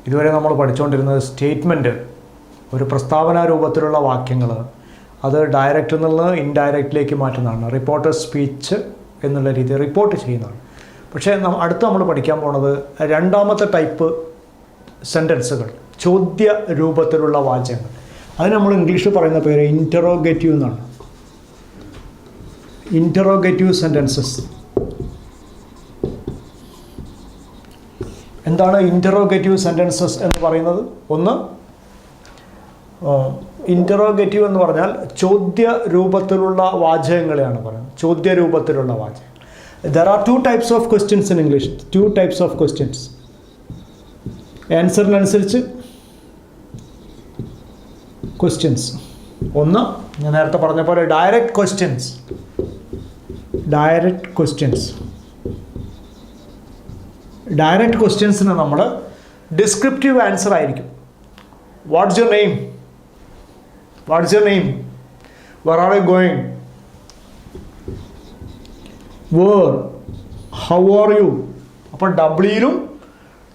ഇതുവരെ നമ്മൾ പഠിച്ചുകൊണ്ടിരുന്നത് സ്റ്റേറ്റ്മെൻറ്റ്, ഒരു പ്രസ്താവന രൂപത്തിലുള്ള വാക്യങ്ങൾ, അത് ഡയറക്റ്റ് എന്നുള്ള ഇൻഡയറക്റ്റിലേക്ക് മാറ്റുന്നതാണ്. റിപ്പോർട്ടർ സ്പീച്ച് എന്നുള്ള രീതിയിൽ റിപ്പോർട്ട് ചെയ്യുന്നതാണ്. പക്ഷേ അടുത്ത് നമ്മൾ പഠിക്കാൻ പോണത് രണ്ടാമത്തെ ടൈപ്പ് സെൻറ്റൻസുകൾ, ചോദ്യ രൂപത്തിലുള്ള വാചകങ്ങൾ. അത് നമ്മൾ ഇംഗ്ലീഷിൽ പറയുന്ന പേര് ഇൻറ്ററോഗേറ്റീവ് എന്നാണ്. Interrogative sentences. എന്താണ് ഇൻറ്ററോഗേറ്റീവ് സെൻറ്റൻസസ് എന്ന് പറയുന്നത്? ഒന്ന്, ഇൻറ്ററോഗേറ്റീവ് എന്ന് പറഞ്ഞാൽ ചോദ്യ രൂപത്തിലുള്ള വാചകങ്ങളെയാണ് പറയുന്നത്. ചോദ്യ രൂപത്തിലുള്ള വാചകം. There are two types of questions in English. Two types of questions. ആൻസറിനനുസരിച്ച് ക്വസ്റ്റ്യൻസ്. ഒന്ന്, ഞാൻ നേരത്തെ പറഞ്ഞ പോലെ ഡയറക്റ്റ് ക്വസ്റ്റ്യൻസ്. Direct questions. ഡയറക്റ്റ് ക്വസ്റ്റ്യൻസിന് നമ്മൾ ഡിസ്ക്രിപ്റ്റീവ് ആൻസർ ആയിരിക്കും. What's your name? What's your name? Where are you going? Where? How are you? അപ്പോൾ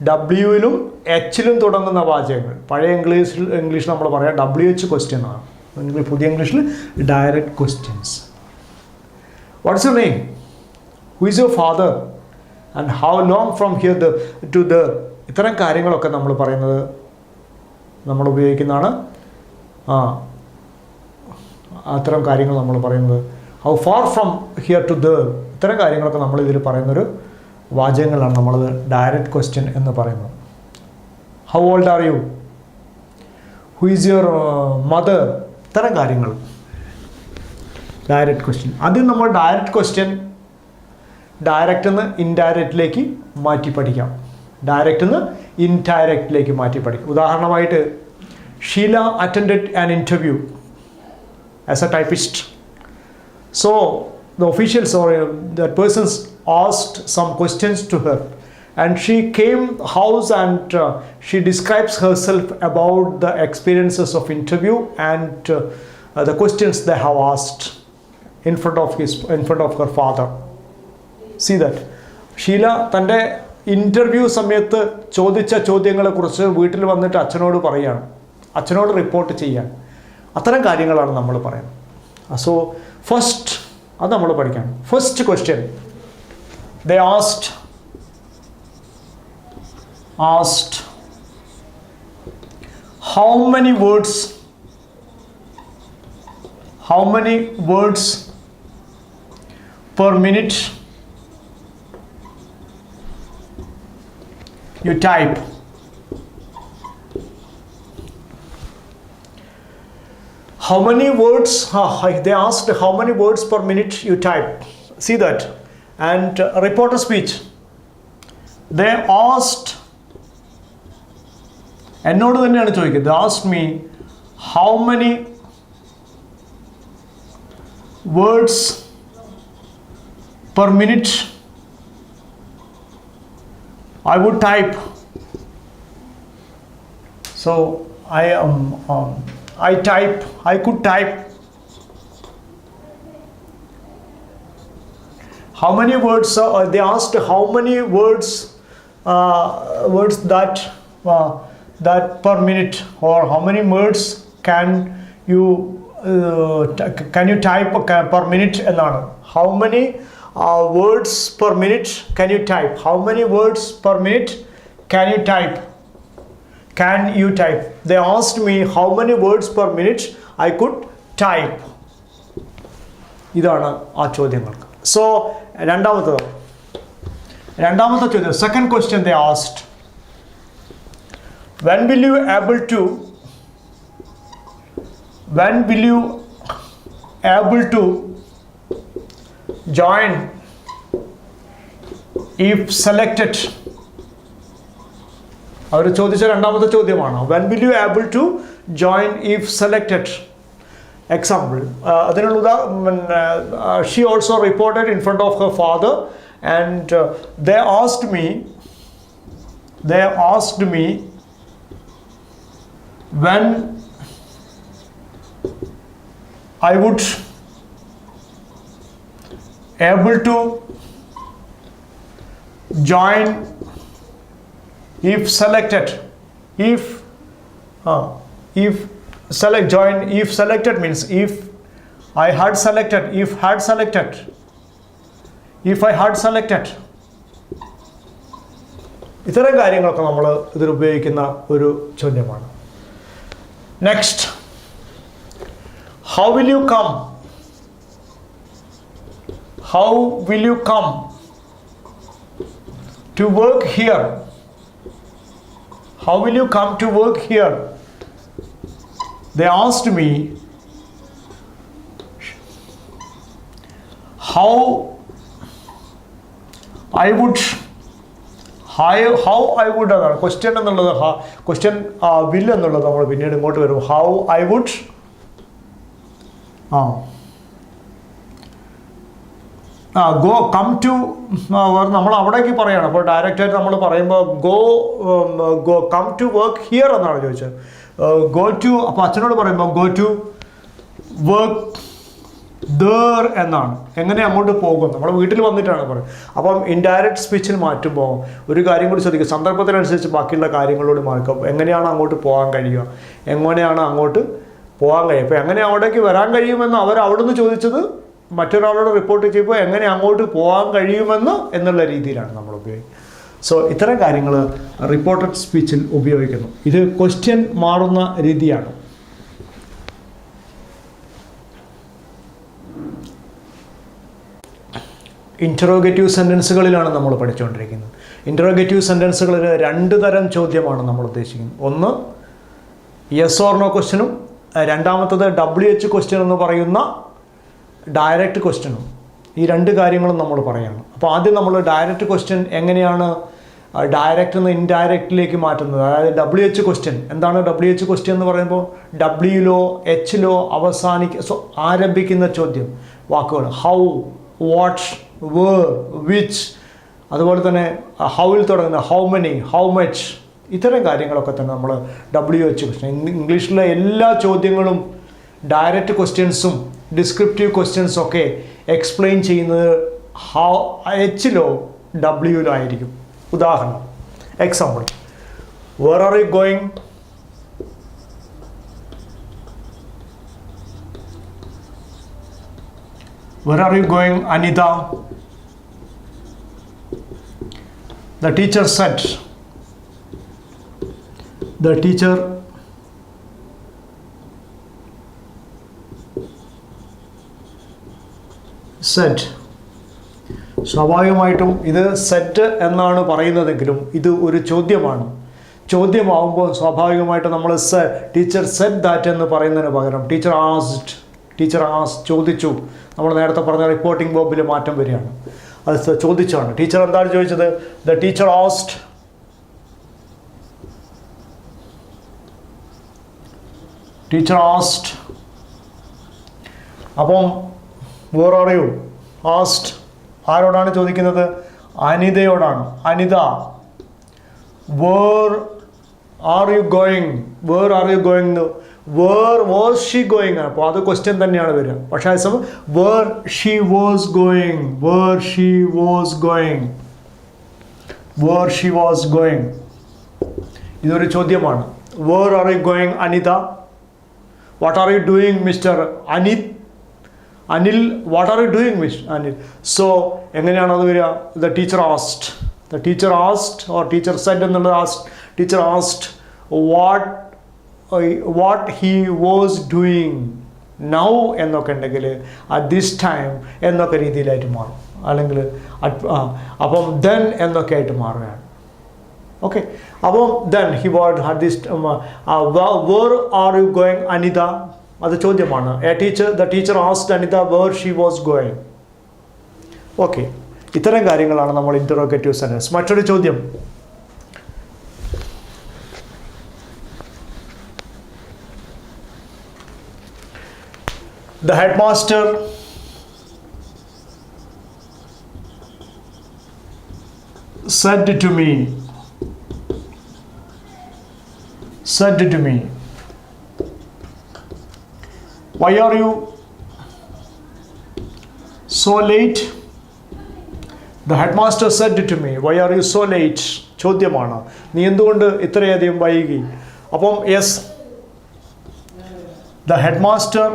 ഡബ്ല്യുയിലും എച്ചിലും തുടങ്ങുന്ന വാചകങ്ങൾ. പഴയ ഇംഗ്ലീഷ് നമ്മൾ പറയാം WH ക്വസ്റ്റ്യൻ ആണ്. പുതിയ ഇംഗ്ലീഷിൽ direct questions. What's your name? Who is your father? And how long from here to there? ഇത്തരം കാര്യങ്ങളൊക്കെ നമ്മൾ പറയുന്നത്, നമ്മൾ ഉപയോഗിക്കുന്നതാണ്. അത്തരം കാര്യങ്ങൾ നമ്മൾ പറയുന്നത് how far from here to there. ഇത്തരം കാര്യങ്ങളൊക്കെ നമ്മൾ ഇതിൽ പറയുന്നൊരു വാചകങ്ങളാണ് നമ്മളത് ഡയറക്റ്റ് ക്വസ്റ്റ്യൻ എന്ന് പറയുന്നത്. How old are you? Who is your mother? ഇത്തരം കാര്യങ്ങൾ ഡയറക്റ്റ് ക്വസ്റ്റ്യൻ. ആദ്യം നമ്മൾ ഡയറക്റ്റ് ക്വസ്റ്റ്യൻ ഡയറക്റ്റ് നിന്ന് ഇൻഡയറക്റ്റിലേക്ക് മാറ്റി പഠിക്കാം. ഡയറക്റ്റ് നിന്ന് ഇൻഡയറക്റ്റിലേക്ക് മാറ്റി പഠിക്കാം. ഉദാഹരണമായിട്ട്, Sheela attended an interview as a typist. So the officials or that persons asked some questions to her, and she came house and she describes herself about the experiences of interview and the questions they have asked in front of her father. See that Sheela തൻ്റെ interview സമയത്ത് ചോദിച്ച ചോദ്യങ്ങളെക്കുറിച്ച് വീട്ടിൽ വന്നിട്ട് അച്ഛനോട് പറയുകയാണ്, അച്ഛനോട് report ചെയ്യാൻ. അത്തരം കാര്യങ്ങളാണ് നമ്മൾ പറയുന്നത്. സോ ഫസ്റ്റ് അത് നമ്മൾ പഠിക്കണം. First question, they asked how many words per minute you type? How many words, they asked how many words per minute you type. See that. And reporter speech. They asked, എന്നോട് തന്നെയാണ് ചോദിക്കുന്നത്. They asked me how many words per minute I would type. So I could type how many words. They asked how many words that per minute, or how many words can you type per minute എന്നാണ്. How many words per minute can you type? How many words per minute can you type? Can you type? They asked me how many words per minute I could type. ഇതാണ് ആ ചോദ്യങ്ങൾക്ക്. So രണ്ടാമത്തെ ചോദ്യം, second question they asked, when will you able to join if selected? അവർ ചോദിച്ച രണ്ടാമത്തെ ചോദ്യമാണ് when will you able to join if selected. Example, അതിനുള്ള she also reported in front of her father, and they asked me when I would able to join if selected. If select join, if selected means if I had selected, if had selected, if I had selected. ഇത്തരം കാര്യങ്ങളൊക്കെ നമ്മൾ ഇതിൽ ഉപയോഗിക്കുന്ന ഒരു ചോദ്യമാണ്. Next, how will you come? How will you come to work here? How will you come to work here? They asked me how I would അതാണ് question എന്നുള്ളത്. Question will എന്നുള്ളത് നമ്മൾ പിന്നീട് ഇങ്ങോട്ട് വരും. How I would go come to നമ്മൾ അവിടേക്ക് പറയണം. അപ്പോൾ ഡയറക്റ്റായിട്ട് നമ്മൾ പറയുമ്പോൾ go come to work here എന്നാണ് ചോദിച്ചത്. ഗോ ടു, അപ്പോൾ അച്ഛനോട് പറയുമ്പോൾ ഗോ ടു വർക്ക് ദർ എന്നാണ്. എങ്ങനെ അങ്ങോട്ട് പോകും? നമ്മൾ വീട്ടിൽ വന്നിട്ടാണ് പറയുന്നത്. അപ്പം ഇൻഡയറക്റ്റ് സ്പീച്ചിൽ മാറ്റുമ്പോൾ ഒരു കാര്യം കൂടി ശ്രദ്ധിക്കുക, സന്ദർഭത്തിനനുസരിച്ച് ബാക്കിയുള്ള കാര്യങ്ങളോട് മാറുക. എങ്ങനെയാണ് അങ്ങോട്ട് പോകാൻ കഴിയുക, എങ്ങനെയാണ് അങ്ങോട്ട് പോകാൻ കഴിയുക. അപ്പോൾ എങ്ങനെ അവിടേക്ക് വരാൻ കഴിയുമെന്ന് അവർ അവിടുന്ന് ചോദിച്ചത് മറ്റൊരാളോട് റിപ്പോർട്ട് ചെയ്യുമ്പോൾ എങ്ങനെ അങ്ങോട്ട് പോകാൻ കഴിയുമെന്ന് എന്നുള്ള രീതിയിലാണ് നമ്മൾ ഉപയോഗിക്കുന്നത്. സോ ഇത്തരം കാര്യങ്ങൾ റിപ്പോർട്ടഡ് സ്പീച്ചിൽ ഉപയോഗിക്കുന്നു. ഇത് ക്വസ്റ്റ്യൻ മാറുന്ന രീതിയാണ്. ഇൻറ്ററോഗേറ്റീവ് സെൻറ്റൻസുകളിലാണ് നമ്മൾ പഠിച്ചുകൊണ്ടിരിക്കുന്നത്. ഇൻറ്ററോഗേറ്റീവ് സെൻറ്റൻസുകളിൽ 2 തരം ചോദ്യമാണ് നമ്മൾ ഉദ്ദേശിക്കുന്നത്. ഒന്ന് യെസ് ഓർ നോ ക്വസ്റ്റ്യനും, രണ്ടാമത്തത് WH ക്വസ്റ്റ്യൻ എന്ന് പറയുന്ന ഡയറക്റ്റ് ക്വസ്റ്റ്യനും. ഈ 2 കാര്യങ്ങളും നമ്മൾ പറയുകയാണ്. അപ്പോൾ ആദ്യം നമ്മൾ ഡയറക്റ്റ് ക്വസ്റ്റ്യൻ എങ്ങനെയാണ് ഡയറക്റ്റ് നിന്ന് ഇൻഡയറക്റ്റിലേക്ക് മാറ്റുന്നത്. അതായത് WH ക്വസ്റ്റ്യൻ എന്താണ്? WH ക്വസ്റ്റ്യൻ എന്ന് പറയുമ്പോൾ Wയിലോ Hലോ ആരംഭിക്കുന്ന ചോദ്യം വാക്കുകൾ. ഹൗ, വാട്ട്, വേർ, വിച്ച്, അതുപോലെ തന്നെ ഹൗവിൽ തുടങ്ങുന്ന ഹൗ മെനി, ഹൗ മച്ച്, ഇത്തരം കാര്യങ്ങളൊക്കെ തന്നെ നമ്മൾ WH ക്വസ്റ്റ്യൻ. ഇംഗ്ലീഷിലെ എല്ലാ ചോദ്യങ്ങളും ഡയറക്റ്റ് ക്വസ്റ്റ്യൻസും ഡിസ്ക്രിപ്റ്റീവ് ക്വസ്റ്റ്യൻസും ഒക്കെ എക്സ്പ്ലെയിൻ ചെയ്യുന്നത് Hലോ Wയിലോ ആയിരിക്കും. ഉദാഹരണം, example, where are you going? Where are you going, Anita? The teacher said. The teacher said. സ്വാഭാവികമായിട്ടും ഇത് സെറ്റ് എന്നാണ് പറയുന്നതെങ്കിലും ഇത് ഒരു ചോദ്യമാണ്. ചോദ്യമാവുമ്പോൾ സ്വാഭാവികമായിട്ടും നമ്മൾ ടീച്ചർ സെഡ് ദാറ്റ് എന്ന് പറയുന്നതിന് പകരം ടീച്ചർ ആസ്ഡ് ചോദിച്ചു. നമ്മൾ നേരത്തെ പറഞ്ഞ റിപ്പോർട്ടിംഗ് ബോബിൽ മാറ്റം വരികയാണ്. അത് ചോദിച്ചാണ്. ടീച്ചർ എന്താണ് ചോദിച്ചത്? The teacher asked. Teacher asked. അപ്പം വേർ ആർ യു ആസ്ഡ് ആരോടാണ് ചോദിക്കുന്നത്? അനിതയോടാണ്. Anita, where are you going? Where are you going? Where was she going? അപ്പോൾ അത് ക്വസ്റ്റ്യൻ തന്നെയാണ് വരിക. പക്ഷേ അതേസമയം where she was going, where she was going, where she was going, ഇതൊരു ചോദ്യമാണ്. Where are you going Anita? What are you doing mister Anil? What are you doing mister Anil? So എങ്ങനെയാണ് അത് വരിക? The teacher asked. The teacher asked or teacher said എന്നുള്ളത് asked. Teacher asked what he was doing now എന്നൊക്കെ ഉണ്ടെങ്കിൽ at this time എന്നൊക്കെ രീതിയിലായിട്ട് മാറും. അല്ലെങ്കിൽ അപ്പം ദെൻ എന്നൊക്കെ ആയിട്ട് മാറുകയാണ്. ഓക്കെ, അപ്പം then he what had this. Where are you going Anita? അത് ചോദ്യമാണ്. The teacher asked Anita where she was going. Okay, ഇത്തരം കാര്യങ്ങളാണ് നമ്മൾ ഇൻറ്ററോഗേറ്റീവ് സെൻറ്റൻസ്. മറ്റൊരു ചോദ്യം, the headmaster said to me, why are you so late? The headmaster said to me, why are you so late? ചോദ്യമാണ്. നീ എന്തുകൊണ്ട് ഇത്രയധികം വൈകി? അപ്പം yes, the headmaster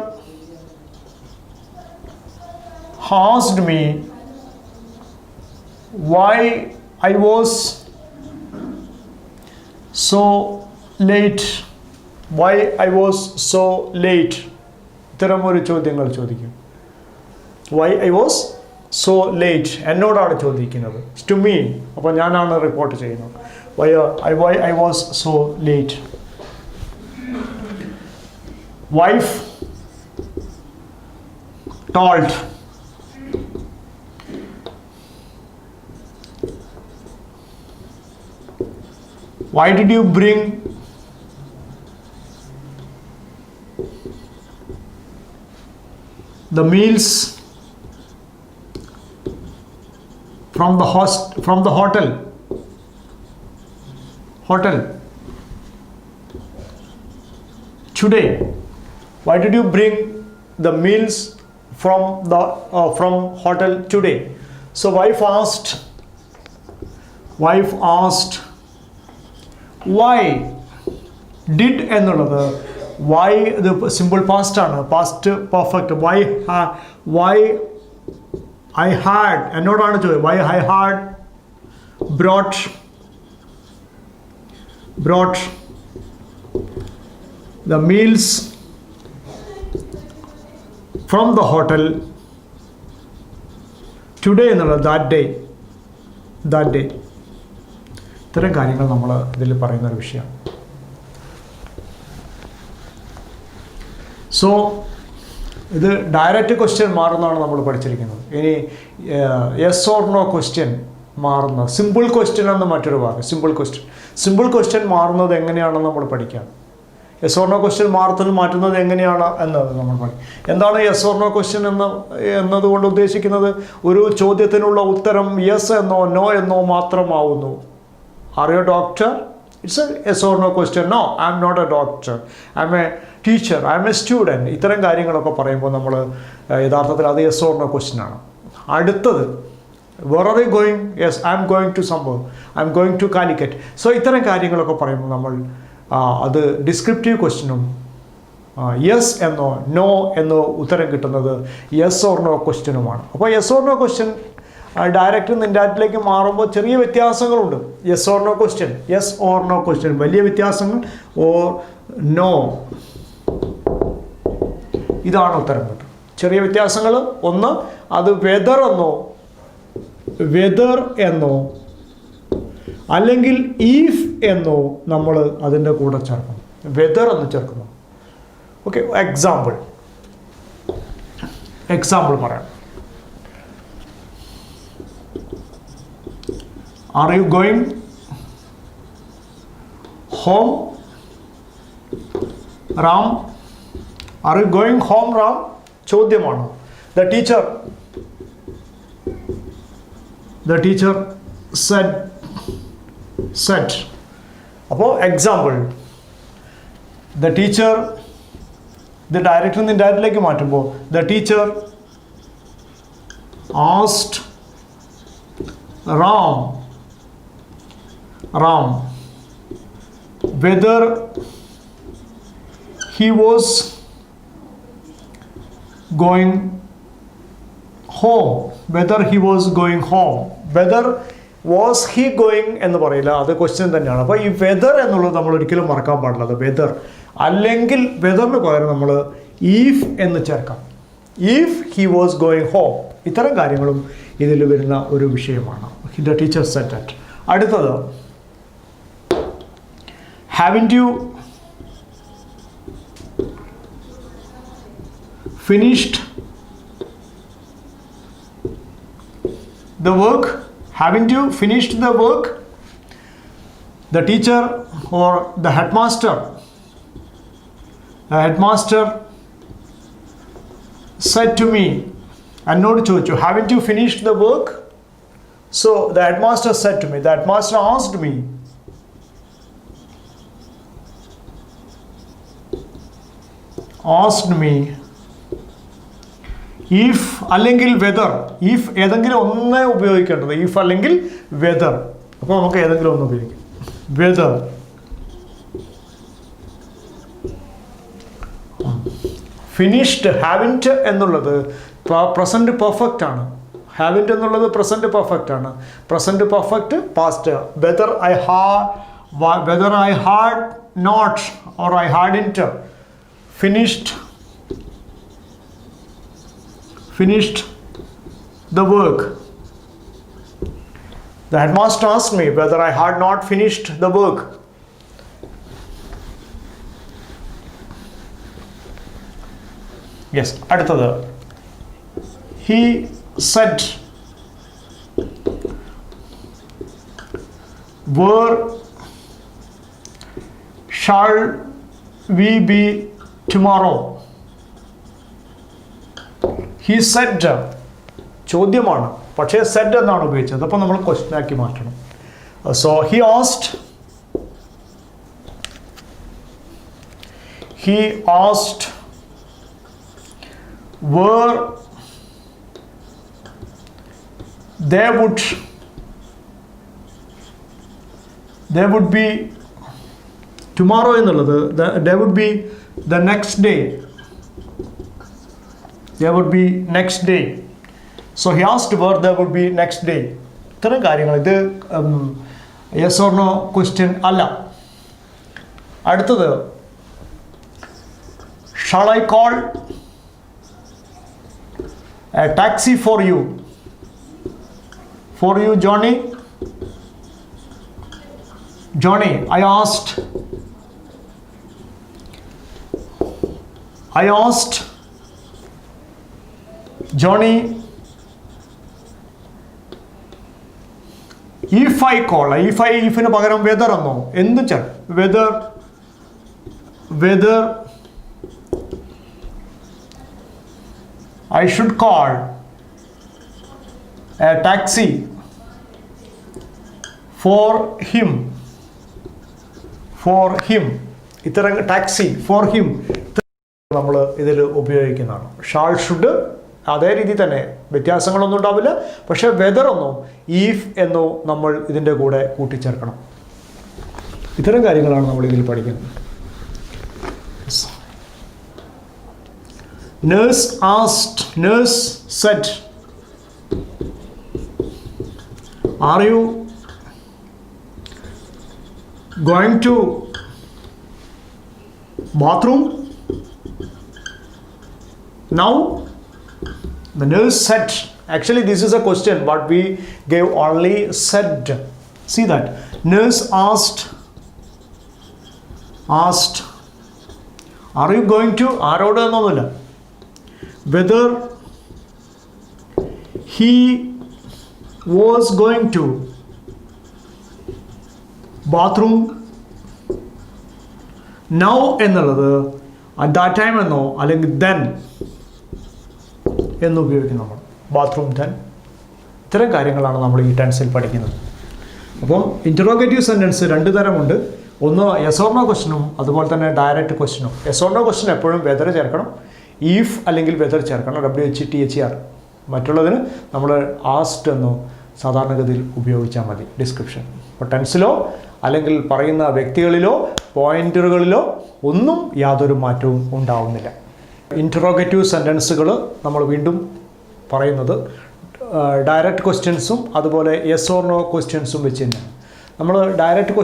asked me why I was so late. Why I was so late. ഇത്തരമൊരു ചോദ്യങ്ങൾ ചോദിക്കും. Why I was so late. എന്നോടാണ് ചോദിക്കുന്നത്. To me. അപ്പോൾ ഞാനാണ് റിപ്പോർട്ട് ചെയ്യുന്നത്. Why I was so late. Wife told why did you bring the meals from the hotel today? Why did you bring the meals from hotel today? So wife asked why did എന്നുള്ളത് why the simple past ആണ്, past perfect. why I had എന്നോടാണ് ചോദിച്ചത്. why I had brought the meals from the hotel today എന്നുള്ളത് that day. ഇത്തരം കാര്യങ്ങൾ നമ്മൾ ഇതിൽ പറയുന്ന ഒരു വിഷയമാണ്. സോ ഇത് ഡയറക്റ്റ് ക്വസ്റ്റ്യൻ മാറുന്നതാണ് നമ്മൾ പഠിച്ചിരിക്കുന്നത്. ഇനി യെസ് ഓർ നോ ക്വസ്റ്റ്യൻ മാറുന്ന സിമ്പിൾ ക്വസ്റ്റ്യൻ എന്ന മറ്റൊരു ഭാഗം. സിമ്പിൾ ക്വസ്റ്റ്യൻ മാറുന്നത് എങ്ങനെയാണെന്ന് നമ്മൾ പഠിക്കാം. യെസ് ഓർ നോ ക്വസ്റ്റ്യൻ മാറ്റുന്നത് എങ്ങനെയാണ് എന്നത് നമ്മൾ പഠിക്കും. എന്താണ് യെസ് ഓർ നോ ക്വസ്റ്റ്യൻ എന്നതുകൊണ്ട് ഉദ്ദേശിക്കുന്നത്? ഒരു ചോദ്യത്തിനുള്ള ഉത്തരം യെസ് എന്നോ നോ എന്നോ മാത്രമാവുന്നു. Are you a doctor? It's a yes or no question. No, I'm not a doctor, I'm a teacher, I'm a student. ഇത്തരം കാര്യങ്ങളൊക്കെ പറയുമ്പോൾ നമ്മൾ യഥാർത്ഥത്തിൽ അത് യെസ് ഓർ നോ ക്വസ്റ്റ്യൻ ആണ്. അടുത്തത് where are you going? Yes, I am going to somewhere, I am going to Calicut. So ഇത്തരം കാര്യങ്ങളൊക്കെ പറയുമ്പോൾ നമ്മൾ അത് ഡിസ്ക്രിപ്റ്റീവ് ക്വസ്റ്റ്യനും യെസ് എന്നോ നോ എന്നോ ഉത്തരം കിട്ടുന്നത് യെസ് ഓർ നോ ക്വസ്റ്റ്യനുമാണ്. അപ്പോൾ yes or no question direct ഇൻഡയറക്റ്റിലേക്ക് മാറുമ്പോൾ ചെറിയ വ്യത്യാസങ്ങളുണ്ട്. യെസ് ഓർ നോ ക്വസ്റ്റ്യൻ വലിയ വ്യത്യാസങ്ങൾ. ഓർ നോ, ഇതാണ് ഉത്തരം കിട്ടും. ചെറിയ വ്യത്യാസങ്ങൾ. ഒന്ന്, അത് വെദർ എന്നോ അല്ലെങ്കിൽ ഈഫ് എന്നോ നമ്മൾ അതിൻ്റെ കൂടെ ചേർക്കണം. വെദർ എന്ന് ചേർക്കുന്നു. ഓക്കെ, എക്സാമ്പിൾ പറയാം. Are you going home Ram? Are you going home Ram? ചോദ്യമാണ്. The teacher said. അപ്പോൾ എക്സാമ്പിൾ, ദ ടീച്ചർ, ഇത് ഡയറക്റ്റിൽ നിന്ന് ഇൻഡയറക്റ്റിലേക്ക് മാറ്റുമ്പോൾ the teacher asked Ram whether he was going home. Whether was he going എന്ന് പറയില്ല, അത് ക്വസ്റ്റ്യൻ തന്നെയാണ്. അപ്പോൾ ഈ വെദർ എന്നുള്ളത് നമ്മൾ ഒരിക്കലും മറക്കാൻ പാടില്ല. അത് വെദർ അല്ലെങ്കിൽ വെദറിന് പകരം നമ്മൾ ഈഫ് എന്ന് ചേർക്കാം. If he was going home. ഇത്തരം കാര്യങ്ങളും ഇതിൽ വരുന്ന ഒരു വിഷയമാണ്. The teacher said that. അടുത്തത്, haven't you finished the work? Haven't you finished the work? The teacher or the headmaster said to me, എന്നോട് ചോദിച്ചു, haven't you finished the work? So the headmaster said to me, the headmaster asked me, if അല്ലെങ്കിൽ whether. If ഏതെങ്കിലും ഒന്നേ ഉപയോഗിക്കേണ്ടത്, if അല്ലെങ്കിൽ whether. അപ്പോൾ നമുക്ക് ഏതെങ്കിലും ഒന്ന് ഉപയോഗിക്കാം. Whether finished. ഹാവിൻറ്റ് എന്നുള്ളത് പ്രസൻറ്റ് പെർഫെക്റ്റ് ആണ്. ഹാവിൻറ്റ് എന്നുള്ളത് പ്രസൻറ്റ് പെർഫെക്റ്റ് ആണ്. Present perfect past. Whether I had not or I hadn't finished the work. The headmaster asked me whether I had not finished the work. Yes, അടുത്തത്. He said, where shall we be tomorrow? He said, ചോദ്യമാണ്, പക്ഷേ Z എന്നാണ് ഉപയോഗിച്ചത്. അപ്പോൾ നമ്മൾ question ആക്കി മാറ്റണം. So he asked where there would be tomorrow എന്നുള്ളത് there would be the next day. There would be next day. So he asked where there would be next day. ഇത്തരം കാര്യങ്ങൾ. ഇത് yes or no question അല്ല. അടുത്തത്, shall I call a taxi for you Johnny? I asked Johnny if I call. ifന് പകരം whether എന്നോ എന്ത് വെച്ചാൽ whether I should call a taxi for him. ഇത്തരം ടാക്സി ഫോർ ഹിം നമ്മൾ ഇതിൽ ഉപയോഗിക്കുന്നതാണ്. ഷാൾ ഷുഡ് അതേ രീതി തന്നെ, വ്യത്യാസങ്ങളൊന്നും ഉണ്ടാവില്ല. പക്ഷേ വെദർ എന്നോ ഈഫ് എന്നോ നമ്മൾ ഇതിൻ്റെ കൂടെ കൂട്ടിച്ചേർക്കണം. ഇത്തരം കാര്യങ്ങളാണ് നമ്മൾ ഇതിൽ പഠിക്കുന്നത്. Nurse said, are you going to bathroom now? The nurse said. Actually this is a question, but we gave only said. See that nurse asked are you going to, ആരോട് എന്നൊന്നുമില്ല, whether he was going to bathroom now എന്നുള്ളത് at that time എന്നോ അല്ലെങ്കിൽ then എന്ന് ഉപയോഗിക്കും നമ്മൾ. Bathroom then. ഇത്തരം കാര്യങ്ങളാണ് നമ്മൾ ഈ ടെൻസിൽ പഠിക്കുന്നത്. അപ്പം ഇൻറ്ററോഗേറ്റീവ് സെൻറ്റൻസ് രണ്ട് തരമുണ്ട്. ഒന്ന് യെസ് ഓർ നോ ക്വസ്റ്റ്യനും അതുപോലെ തന്നെ ഡയറക്റ്റ് ക്വസ്റ്റ്യനും. യെസ് ഓർ നോ ക്വസ്റ്റ്യൻ എപ്പോഴും വെദർ ചേർക്കണം, ഈഫ് അല്ലെങ്കിൽ വെദർ ചേർക്കണം, WHTHER. മറ്റുള്ളതിന് നമ്മൾ ആസ്ഡ് എന്നോ സാധാരണഗതിയിൽ ഉപയോഗിച്ചാൽ മതി ഡിസ്ക്രിപ്ഷൻ. അപ്പോൾ ടെൻസിലോ അല്ലെങ്കിൽ പറയുന്ന വ്യക്തികളിലോ പോയിന്റുകളിലോ ഒന്നും യാതൊരു മാറ്റവും ഉണ്ടാവുന്നില്ല. ഇൻറ്ററോഗേറ്റീവ് സെൻറ്റൻസുകൾ നമ്മൾ വീണ്ടും പറയുന്നത് ഡയറക്റ്റ് ക്വസ്റ്റ്യൻസും അതുപോലെ യെസ് ഓർ നോ ക്വസ്റ്റ്യൻസും വെച്ച് തന്നെ. നമ്മൾ ഡയറക്റ്റ്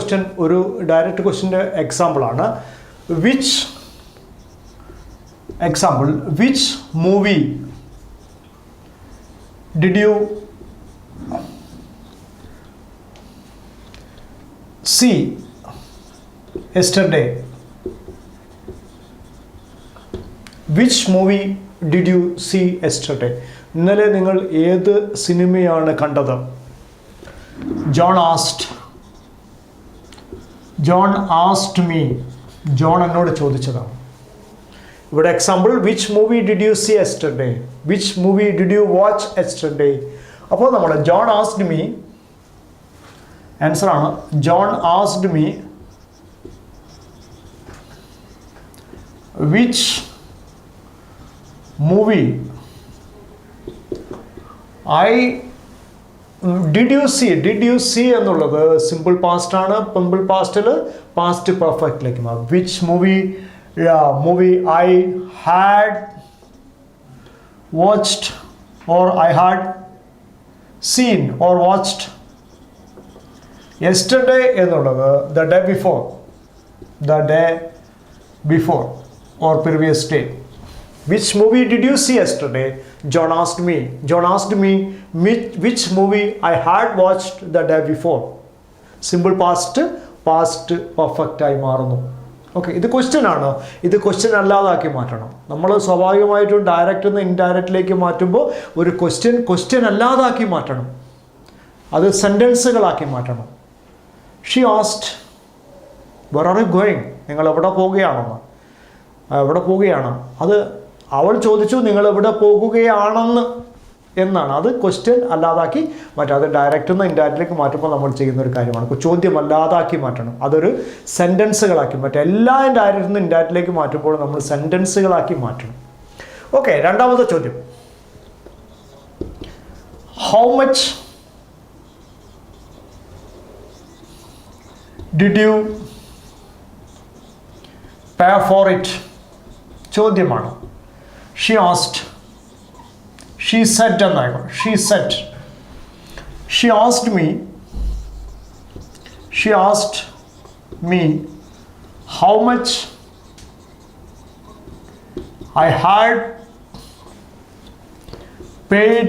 ക്വസ്റ്റ്യൻ്റെ എക്സാമ്പിളാണ് which movie did you see yesterday? Which movie did you see yesterday? ഇന്നലെ നിങ്ങൾ ഏത് സിനിമയാണ് കണ്ടത്? John asked me. ജോൺ എന്നോട് ചോദിച്ചതാണ്. ഇവിടെ example which movie did you see yesterday? Which movie did you watch yesterday? അപ്പോൾ നമ്മൾ John asked me, ആൻസർ ആണ് John asked me which movie I Did you see എന്നുള്ളത് സിമ്പിൾ പാസ്റ്റ് ആണ്. Simple പാസ്റ്റിൽ past പെർഫെക്റ്റിലേക്ക് മാറും. Which movie I had watched or I had seen or watched. Yesterday എന്നുള്ളത് the day before or previous day. Which movie did you see yesterday? John asked me which movie I had watched the day before. Simple past perfect ആയി മാറുന്നു. Okay, ഇത് question ആണ്. ഇത് question അല്ലാതാക്കി മാറ്റണം. നമ്മൾ സ്വാഭാവികമായിട്ടും direct നിന്ന് ഇൻഡയറക്റ്റിലേക്ക് മാറ്റുമ്പോൾ ഒരു ക്വസ്റ്റ്യൻ അല്ലാതാക്കി മാറ്റണം. അത് സെൻറ്റൻസുകളാക്കി മാറ്റണം. She asked where are you going? നിങ്ങൾ എവിടെ പോവുകയാണെന്ന്. എവിടെ പോവുകയാണ്, അത് അവൾ ചോദിച്ചു നിങ്ങൾ എവിടെ പോകുകയാണെന്ന് എന്നാണ്. അത് ക്വസ്റ്റ്യൻ അല്ലാതാക്കി മാറ്റുക. അത് ഡയറക്റ്റ് നിന്ന് ഇൻഡയറക്റ്റിലേക്ക് മാറ്റുമ്പോൾ നമ്മൾ ചെയ്യുന്ന ഒരു കാര്യമാണ്. ചോദ്യം അല്ലാതാക്കി മാറ്റണം. അതൊരു സെൻറ്റൻസുകളാക്കി മാറ്റുക. എല്ലാ ഡയറക്റ്റ് നിന്ന് ഇൻഡയറക്റ്റിലേക്ക് മാറ്റുമ്പോൾ നമ്മൾ സെൻറ്റൻസുകളാക്കി മാറ്റണം. ഓക്കെ, രണ്ടാമത്തെ ചോദ്യം. How much did you pay for it? ചോദ്യമാണ്. She asked, she said എന്നായിരുന്നു. She asked me how much I had paid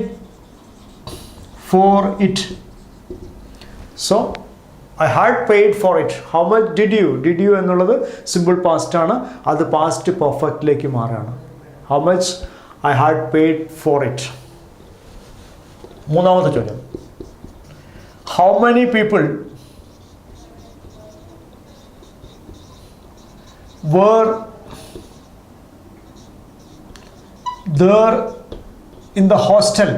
for it. So I had paid for it. How much did you എന്നുള്ളത് simple past ആണ്. അത് past പെർഫെക്റ്റിലേക്ക് മാറുകയാണ്. How much I had paid for it. മൂന്നാമത്തെ ചോദ്യം. How many people were there in the hostel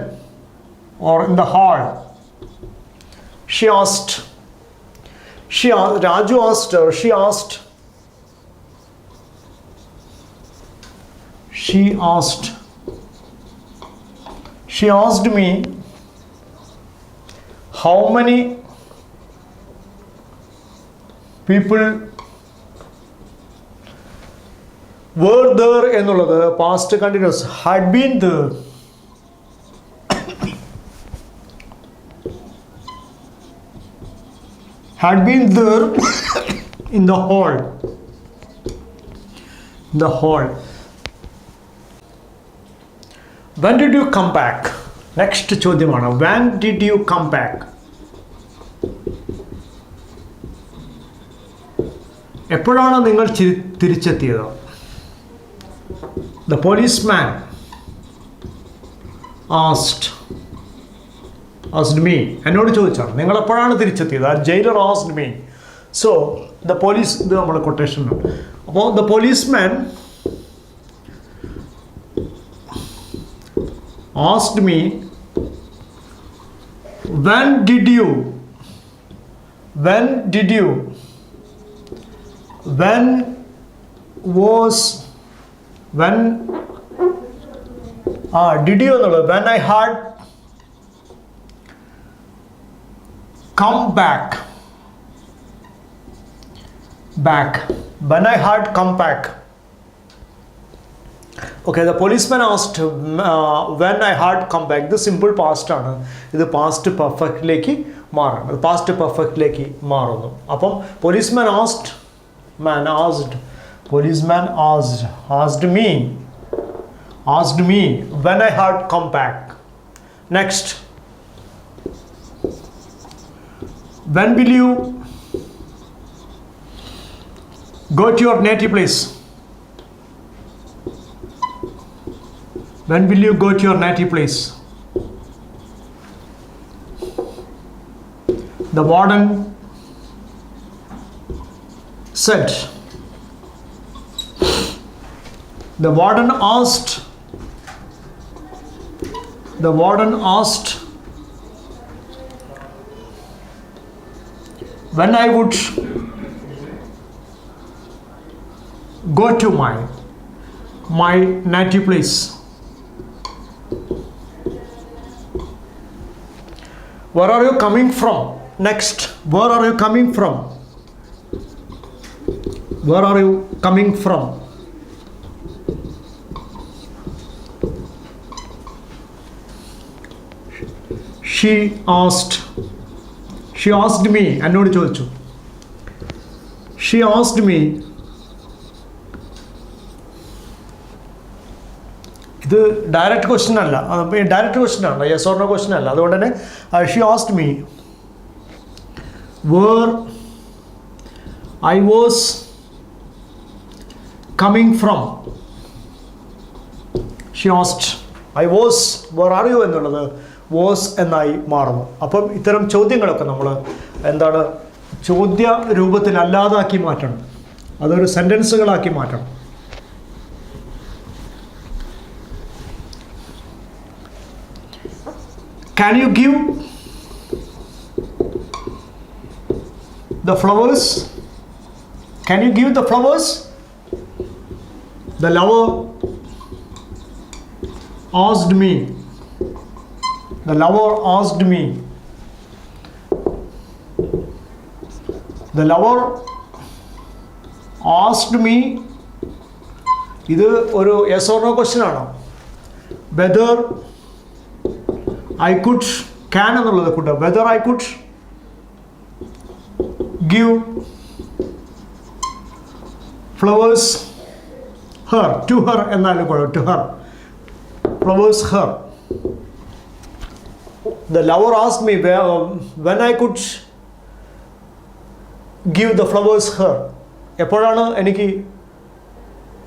or in the hall? Raju asked her. She asked me how many people were there എന്നുള്ളത് past continuous. had been there. had been there in the hall. When did you come back? Next ചോദ്യമാണ്. When did you come back? എപ്പോഴാണ് നിങ്ങൾ തിരിച്ചെത്തിയത്? The policeman asked me. എന്നോട് ചോദിച്ചാണ് നിങ്ങൾ എപ്പോഴാണ് തിരിച്ചെത്തിയത്. ആ jailer asked me. So the police, ഇത് നമ്മുടെ കൊട്ടേഷൻ. അപ്പോൾ the policeman asked me when I had come back. When I had come back. Okay, the policeman asked when I had come back. This simple past ആണ്. ഇത് past പെർഫെക്റ്റിലേക്ക് മാറണം. Past പെർഫെക്റ്റിലേക്ക് മാറുന്നു. അപ്പം policeman asked me when I had come back. Next, when will you go to your native place? When will you go to your native place? The warden said. The warden asked when I would go to my native place. Where are you coming from? Next, where are you coming from? Where are you coming from? She asked me. എന്നോട് ചോദിച്ചു. She asked me. ഇത് direct question അല്ല, direct question ആണ്, yes or no question അല്ല. അതുകൊണ്ട് തന്നെ she asked me where I was coming from. She asked I was where are you എന്നുള്ളത് was എന്നായി മാറുന്നു. അപ്പം ഇത്തരം ചോദ്യങ്ങളൊക്കെ നമ്മൾ എന്താണ് ചോദ്യ രൂപത്തിൽ അല്ലാതാക്കി മാറ്റണം, അതൊരു സെൻറ്റൻസുകളാക്കി മാറ്റണം. Can you give the flowers? Can you give the flowers? The lover asked me. The lover asked me. The lover asked me. ഇത് ഒരു yes or no question ആണോ? Whether I could, can എന്നുള്ളത് could, whether I could give flowers her, to her എന്നാലും to her, flowers her. The lover asked me when I could give the flowers her. എപ്പോഴാണ് എനിക്ക്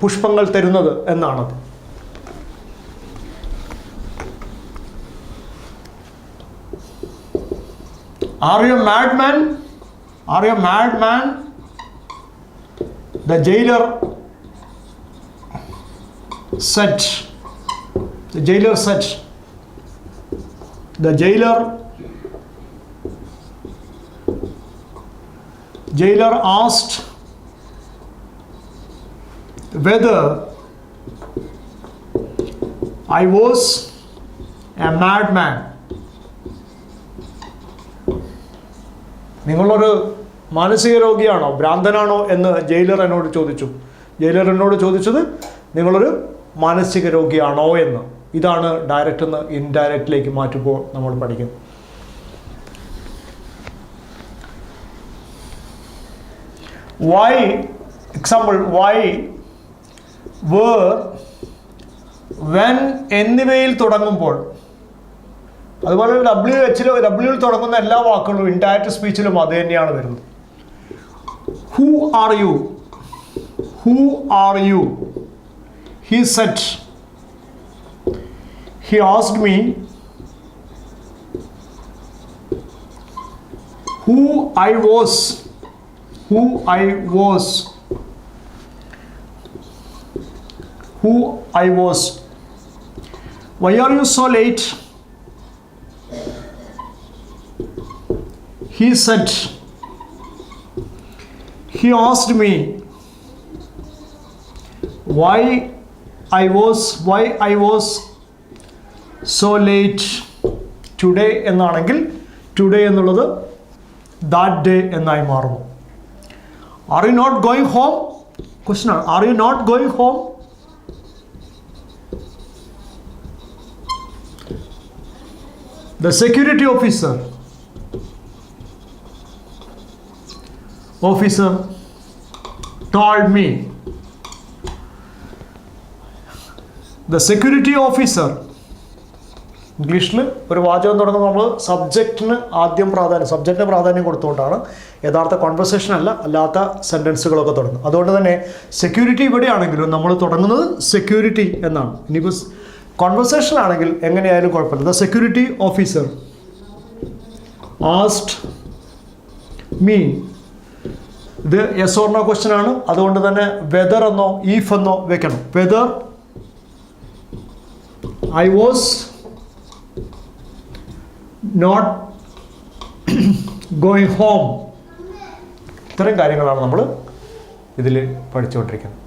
പുഷ്പങ്ങൾ തരുന്നത് എന്നാണത്. Are you a madman? Are you a madman? The jailer said. The jailer said. The jailer asked whether I was a madman. നിങ്ങളൊരു മാനസിക രോഗിയാണോ, ഭ്രാന്തനാണോ എന്ന് jailer എന്നോട് ചോദിച്ചു. Jailer എന്നോട് ചോദിച്ചത് നിങ്ങളൊരു മാനസിക രോഗിയാണോ എന്ന്. ഇതാണ് ഡയറക്റ്റ് നിന്ന് ഇൻഡയറക്റ്റിലേക്ക് മാറ്റുമ്പോൾ നമ്മൾ പഠിക്കുന്നത്. Why, example why, where, when എന്നിവയിൽ തുടങ്ങുമ്പോൾ, അതുപോലെ ഡബ്ല്യൂയിൽ തുടങ്ങുന്ന എല്ലാ വാക്കുകളും ഇൻഡയറക്റ്റ് സ്പീച്ചിലും അത് തന്നെയാണ് വരുന്നത്. Who are you, who are you, he said, he asked me, who I was, who I was, who I was, why are you so late, he said, he asked me why I was so late today എന്നാണെങ്കിൽ today എന്നുള്ളത് that day എന്നായി മാറുന്നു. Are you not going home? Question ആണ്, are you not going home? The security officer told me. The security officer, ഇംഗ്ലീഷിൽ ഒരു വാചകം തുടങ്ങുമ്പോൾ നമ്മൾ സബ്ജക്റ്റിന് പ്രാധാന്യം കൊടുത്തുകൊണ്ടാണ് യഥാർത്ഥ കോൺവെർസേഷൻ അല്ലാത്ത സെൻറ്റൻസുകളൊക്കെ തുടങ്ങുന്നത്. അതുകൊണ്ട് തന്നെ സെക്യൂരിറ്റി ഇവിടെയാണെങ്കിലും നമ്മൾ തുടങ്ങുന്നത് സെക്യൂരിറ്റി എന്നാണ്. ഇനിയിപ്പോൾ കോൺവെർസേഷൻ ആണെങ്കിൽ എങ്ങനെയായാലും കുഴപ്പമില്ല. The security officer asked me. ഇത് യെസ് ഓർ നോ ക്വസ്റ്റ്യൻ ആണ്. അതുകൊണ്ട് തന്നെ വെദർ എന്നോ ഈഫ് എന്നോ വെക്കണം. Whether I was not going home. ഇത്തരം കാര്യങ്ങളാണ് നമ്മൾ ഇതിൽ പഠിച്ചുകൊണ്ടിരിക്കുന്നത്.